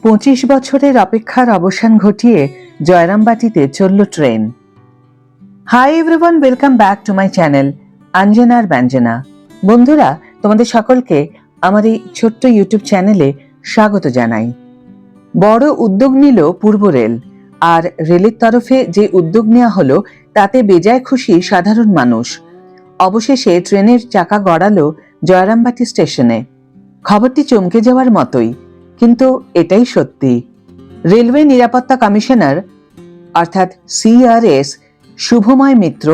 25 বছরের অপেক্ষার অবসান ঘটিয়ে জয়রামবাটিতে চলল train. Hi everyone, welcome back to my channel অঞ্জনার ব্যঞ্জনা। বন্ধুরা, তোমাদের সকলকে আমার এই ছোট্ট ইউটিউব চ্যানেলে স্বাগত জানাই। বড় উদ্যোগ নিল পূর্ব রেল, আর রেলের তরফে যে উদ্যোগ নেওয়া হলো তাতে বেজায় খুশি সাধারণ মানুষ। অবশেষে ট্রেনের চাকা গড়ালো জয়রামবাটি স্টেশনে। খবরটি চমকে যাওয়ার মতোই, কিন্তু এটাই সত্যি। রেলওয়ে নিরাপত্তা কমিশনার অর্থাৎ CRS শুভময় মিত্র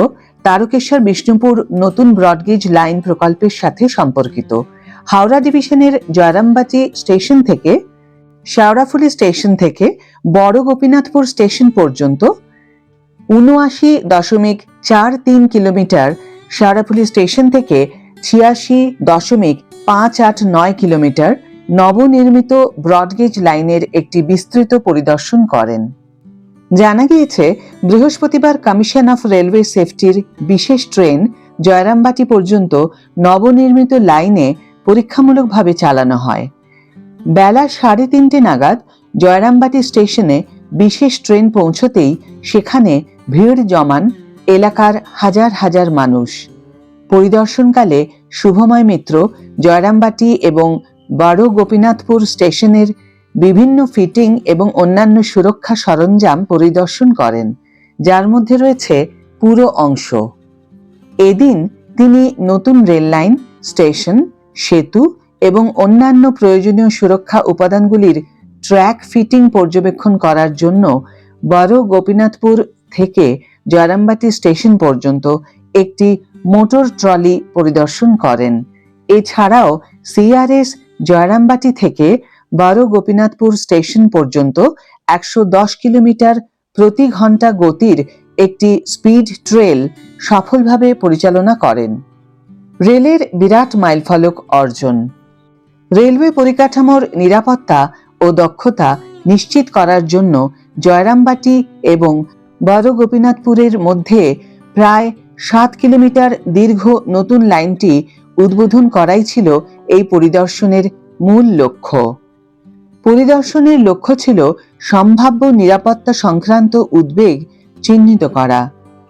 তারকেশ্বর বিষ্ণুপুর নতুন ব্রডগেজ লাইন প্রকল্পের সাথে সম্পর্কিত। হাওড়া ডিভিশনের জয়রামবাটি স্টেশন থেকে শেওড়াফুলি স্টেশন থেকে বড় গোপীনাথপুর স্টেশন পর্যন্ত ৭৯.৪৩ কিলোমিটার, শেওড়াফুলি স্টেশন থেকে ৮৬.৫৮৯ কিলোমিটার নবনির্মিত ব্রডগেজ লাইনের একটি বিস্তৃত পরিদর্শন করেন। জানা গিয়েছে, বৃহস্পতিবার কমিশন অফ রেলওয়ে সেফটির বিশেষ ট্রেন জয়রামবাটি পর্যন্ত নবনির্মিত লাইনে পরীক্ষামূলকভাবে চালানো হয়। বেলা ৩:৩০ নাগাদ জয়রামবাটি স্টেশনে বিশেষ ট্রেন পৌঁছতেই সেখানে ভিড় জমান এলাকার হাজার হাজার মানুষ। পরিদর্শনকালে শুভময় মিত্র জয়রামবাটি এবং বড় গোপীনাথপুর স্টেশনের বিভিন্ন ফিটিং এবং অন্যান্য সুরক্ষা সরঞ্জাম পরিদর্শন করেন, যার মধ্যে রয়েছে পুরো অংশ। এদিন তিনি নতুন রেল লাইন, স্টেশন, সেতু এবং অন্যান্য প্রয়োজনীয় সুরক্ষা উপাদানগুলির ট্র্যাক ফিটিং পর্যবেক্ষণ করার জন্য বড় গোপীনাথপুর থেকে জয়রামবাটি স্টেশন পর্যন্ত একটি মোটর ট্রলি পরিদর্শন করেন। এছাড়াও CRS জয়রামবাটি থেকে বড় গোপীনাথপুর স্টেশন পর্যন্ত ১১০ কিলোমিটার প্রতি ঘন্টা গতির একটি স্পিড ট্রেল সফলভাবে পরিচালনা করেন। রেলের বিরাট মাইলফলক অর্জন। রেলওয়ে পরিকাঠামোর নিরাপত্তা ও দক্ষতা নিশ্চিত করার জন্য জয়রামবাটি এবং বড় গোপীনাথপুরের মধ্যে প্রায় ৭ কিলোমিটার দীর্ঘ নতুন লাইনটি উদ্বোধন করাই ছিল এই পরিদর্শনের মূল লক্ষ্য। পরিদর্শনের লক্ষ্য ছিল সম্ভাব্য নিরাপত্তা সংক্রান্ত উদ্বেগ চিহ্নিত করা,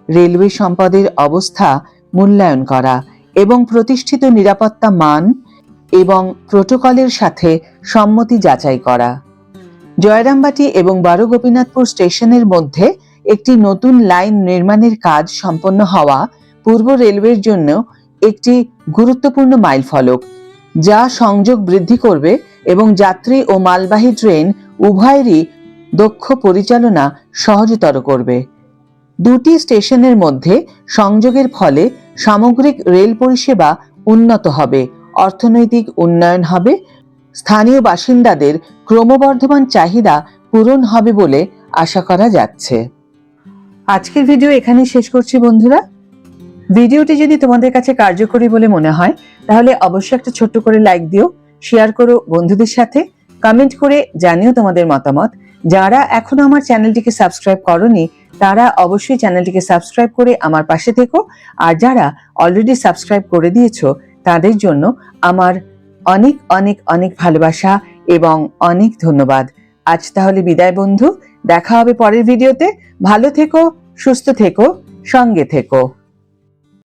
রেলওয়ে সম্পদের অবস্থা মূল্যায়ন করা এবং প্রতিষ্ঠিত নিরাপত্তা মান এবং প্রোটোকলের সাথে সম্মতি যাচাই করা। জয়রামবাটি এবং বড় গোপীনাথপুর স্টেশনের মধ্যে একটি নতুন লাইন নির্মাণের কাজ সম্পন্ন হওয়া পূর্ব রেলওয়ের জন্য একটি গুরুত্বপূর্ণ মাইলফলক, যা সংযোগ বৃদ্ধি করবে এবং যাত্রী ও মালবাহী ট্রেন উভয়েরই দক্ষ পরিচালনা সহজতর করবে। দুটি স্টেশনের মধ্যে সংযোগের ফলে সামগ্রিক রেল পরিষেবা উন্নত হবে, অর্থনৈতিক উন্নয়ন হবে, স্থানীয় বাসিন্দাদের ক্রমবর্ধমান চাহিদা পূরণ হবে বলে আশা করা যাচ্ছে। আজকের ভিডিও এখানেই শেষ করছি বন্ধুরা। ভিডিওটি যদি তোমাদের কাছে কার্যকরী বলে মনে হয় তাহলে অবশ্যই একটা ছোট্ট করে লাইক দিও, শেয়ার করো বন্ধুদের সাথে, কমেন্ট করে জানিও তোমাদের মতামত। যারা এখনো আমার চ্যানেলটিকে সাবস্ক্রাইব করোনি তারা অবশ্যই চ্যানেলটিকে সাবস্ক্রাইব করে আমার পাশে থেকো, আর যারা অলরেডি সাবস্ক্রাইব করে দিয়েছো তাদের জন্য আমার অনেক অনেক অনেক ভালোবাসা এবং অনেক ধন্যবাদ। আজ তাহলে বিদায় বন্ধু, দেখা হবে পরের ভিডিওতে। ভালো থেকো, সুস্থ থেকো, সঙ্গে থেকো।